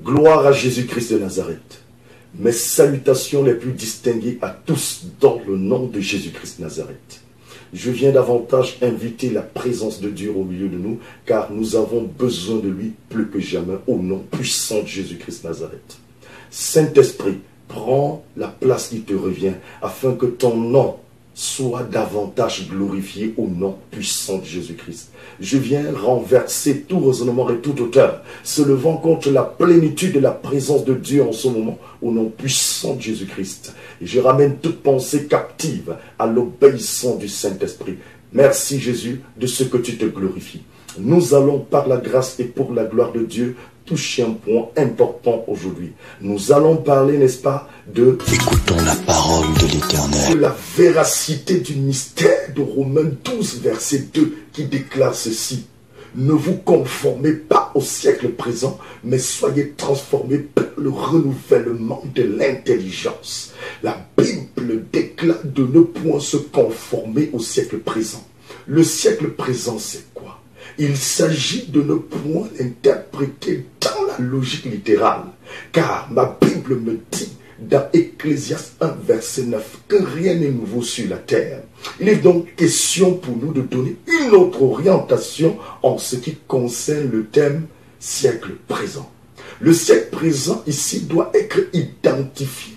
Gloire à Jésus-Christ de Nazareth. Mes salutations les plus distinguées à tous dans le nom de Jésus-Christ de Nazareth. Je viens davantage inviter la présence de Dieu au milieu de nous, car nous avons besoin de lui plus que jamais au nom puissant de Jésus-Christ de Nazareth. Saint-Esprit, prends la place qui te revient, afin que ton nom soit davantage glorifié au nom puissant de Jésus-Christ. Je viens renverser tout raisonnement et toute hauteur, se levant contre la plénitude de la présence de Dieu en ce moment, au nom puissant de Jésus-Christ. Et je ramène toute pensée captive à l'obéissance du Saint-Esprit. Merci Jésus de ce que tu te glorifies. Nous allons par la grâce et pour la gloire de Dieu toucher un point important aujourd'hui. Nous allons parler, n'est-ce pas, de... Écoutons la parole de l'Éternel. De la véracité du mystère de Romains 12, verset 2, qui déclare ceci. Ne vous conformez pas au siècle présent, mais soyez transformés par le renouvellement de l'intelligence. La Bible déclare de ne point se conformer au siècle présent. Le siècle présent, c'est quoi? Il s'agit de ne point l'interpréter dans la logique littérale, car ma Bible me dit dans Ecclésiaste 1, verset 9, que rien n'est nouveau sur la terre. Il est donc question pour nous de donner une autre orientation en ce qui concerne le thème siècle présent. Le siècle présent ici doit être identifié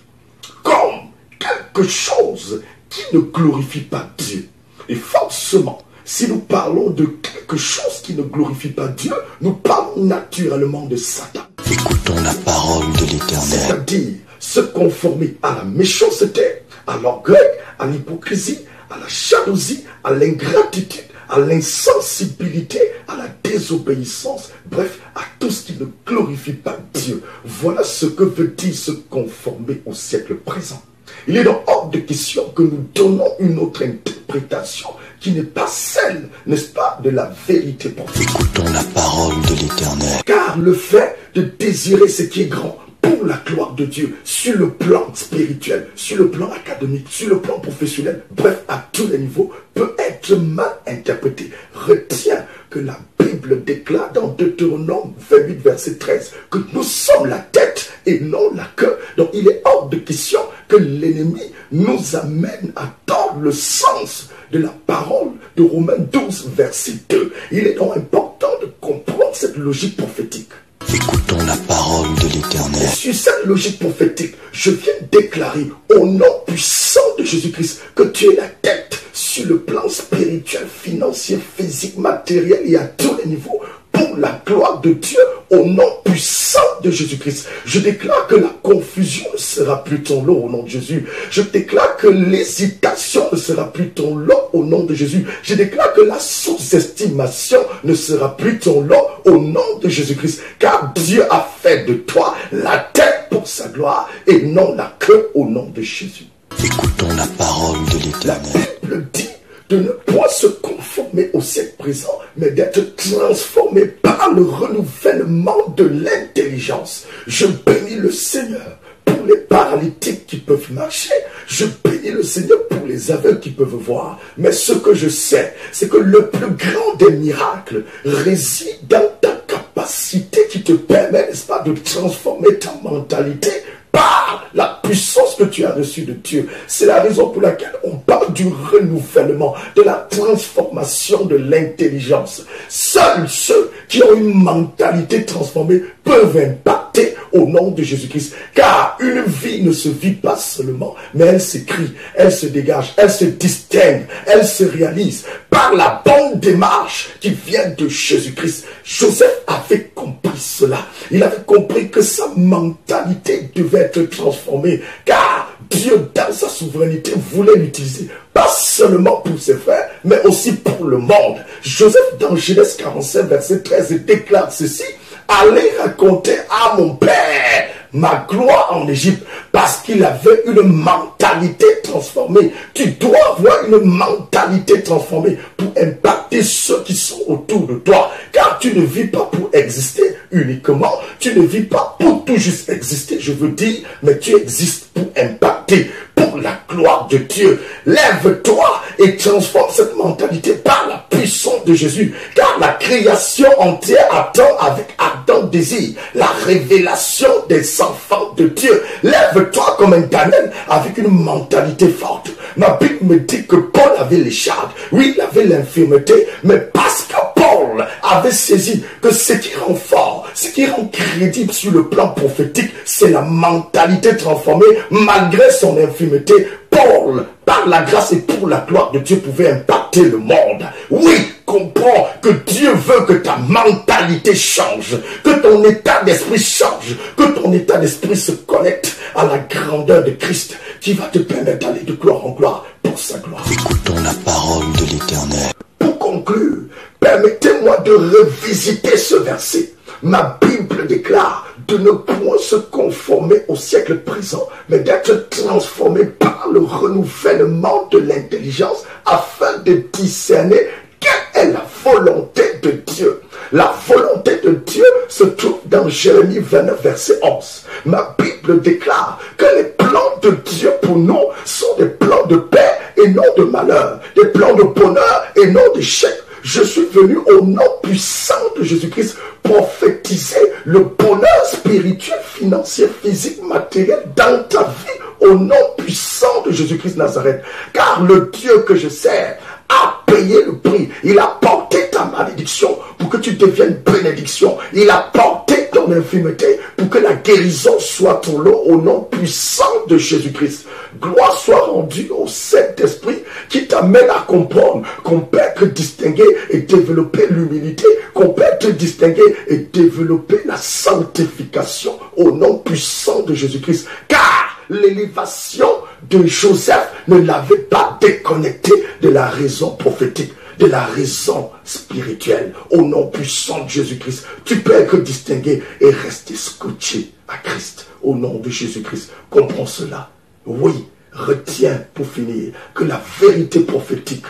comme quelque chose qui ne glorifie pas Dieu. Et forcément, si nous parlons de quelque chose qui ne glorifie pas Dieu, nous parlons naturellement de Satan. Écoutons la parole de l'Éternel. C'est-à-dire se conformer à la méchanceté, à l'orgueil, à l'hypocrisie, à la jalousie, à l'ingratitude, à l'insensibilité, à la désobéissance, bref, à tout ce qui ne glorifie pas Dieu. Voilà ce que veut dire se conformer au siècle présent. Il est donc hors de question que nous donnons une autre interprétation qui n'est pas celle, n'est-ce pas, de la vérité prophétique. Écoutons la parole de l'Éternel. Car le fait de désirer ce qui est grand pour la gloire de Dieu, sur le plan spirituel, sur le plan académique, sur le plan professionnel, bref, à tous les niveaux, peut être mal interprété. Retiens que la Bible déclare dans Deutéronome 28, verset 13, que nous sommes la tête et non la queue. Donc il est hors de question que l'ennemi nous amène à tordre le sens de la parole de Romains 12, verset 2. Il est donc important de comprendre cette logique prophétique. Écoutons la parole de l'Éternel. Sur cette logique prophétique, je viens déclarer au nom puissant de Jésus-Christ que tu es la tête sur le plan spirituel, financier, physique, matériel et à tous les niveaux pour la gloire de Dieu au nom puissant de Jésus-Christ. Je déclare que la confusion ne sera plus ton lot au nom de Jésus. Je déclare que l'hésitation ne sera plus ton lot au nom de Jésus. Je déclare que la sous-estimation ne sera plus ton lot au nom de Jésus-Christ. Car Dieu a fait de toi la tête pour sa gloire et non la queue au nom de Jésus. Écoutons la parole de La l'Éternel. Bible dit de ne point se conformer au siècle présent, mais d'être transformé par le renouvellement de l'intelligence. Je bénis le Seigneur pour les paralytiques qui peuvent marcher. Je bénis le Seigneur pour les aveugles qui peuvent voir. Mais ce que je sais, c'est que le plus grand des miracles réside dans ta capacité qui te permet, n'est-ce pas, de transformer ta mentalité par la puissance que tu as reçue de Dieu. C'est la raison pour laquelle on parle du renouvellement, de la transformation de l'intelligence. Seuls ceux qui ont une mentalité transformée peuvent impacter au nom de Jésus-Christ. Car une vie ne se vit pas seulement, mais elle s'écrit, elle se dégage, elle se distingue, elle se réalise par la bonne démarche qui vient de Jésus-Christ. Joseph avait compris cela. Il avait compris que sa mentalité devait être transformée, car Dieu, dans sa souveraineté, voulait l'utiliser, pas seulement pour ses frères, mais aussi pour le monde. Joseph, dans Genèse 47, verset 13, déclare ceci: allez raconter à mon père ma gloire en Égypte, parce qu'il avait une mentalité transformée. Tu dois avoir une mentalité transformée pour impacter ceux qui sont autour de toi, car tu ne vis pas pour exister uniquement, tu ne vis pas pour tout juste exister, je veux dire, mais tu existes pour impacter, pour la gloire de Dieu. Lève-toi et transforme cette mentalité par la puissant de Jésus. Car la création entière attend avec ardent désir la révélation des enfants de Dieu. Lève-toi comme un Daniel avec une mentalité forte. Ma Bible me dit que Paul avait les charges. Oui, il avait l'infirmité, mais parce que Paul avait saisi que ce qui rend fort, ce qui rend crédible sur le plan prophétique, c'est la mentalité transformée malgré son infirmité. Paul, par la grâce et pour la gloire de Dieu, pouvait impacter le monde. Oui, comprends que Dieu veut que ta mentalité change, que ton état d'esprit change, que ton état d'esprit se connecte à la grandeur de Christ qui va te permettre d'aller de gloire en gloire pour sa gloire. Écoutons la parole de l'Éternel. Pour conclure, permettez-moi de revisiter ce verset. Ma Bible déclare de ne point se conformer au siècle présent, mais d'être transformé par le renouvellement de l'intelligence afin de discerner quelle est la volonté de Dieu. La volonté de Dieu se trouve dans Jérémie 29, verset 11. Ma Bible déclare que les plans de Dieu pour nous sont des plans de paix et non de malheur, des plans de bonheur et non d'échec. Je suis venu au nom puissant de Jésus-Christ prophétiser le bonheur spirituel, financier, physique, matériel dans ta vie au nom puissant de Jésus-Christ Nazareth. Car le Dieu que je sers a payé le prix. Il a porté ta malédiction pour que tu deviennes bénédiction. Il a porté ton infirmité pour que la guérison soit ton lot au nom puissant de Jésus-Christ. Gloire soit rendue au Saint-Esprit qui t'amène à comprendre qu'on peut être distingué et développer l'humilité, qu'on peut être distingué et développer la sanctification au nom puissant de Jésus-Christ. Car l'élévation de Joseph ne l'avait pas déconnecté de la raison prophétique, de la raison spirituelle. Au nom puissant de Jésus-Christ, tu peux être distingué et rester scotché à Christ. Au nom de Jésus-Christ, comprends cela. Oui, retiens pour finir que la vérité prophétique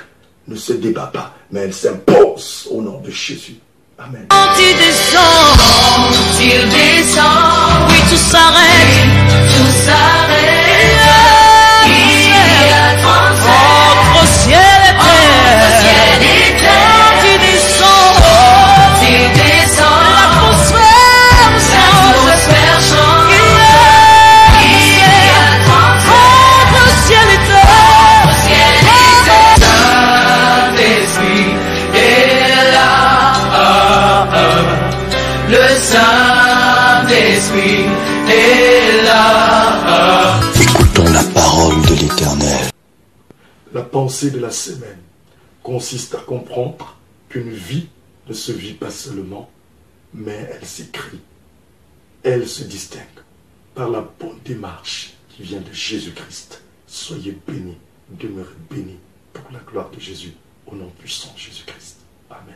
ne se débat pas, mais elle s'impose au nom de Jésus. Amen. Quand il descend, oui, tout s'arrête, tout s'arrête. Il y a transfert entre ciel et terre. Quand il descend, l'atmosphère change. Il y a transfert entre ciel et terre. Saint-Esprit est là. Le Saint-Esprit est là. Écoutons la parole de l'Éternel. La pensée de la semaine consiste à comprendre qu'une vie ne se vit pas seulement, mais elle s'écrit. Elle se distingue par la bonne démarche qui vient de Jésus-Christ. Soyez bénis, demeurez bénis pour la gloire de Jésus, au nom puissant de Jésus-Christ. Amen.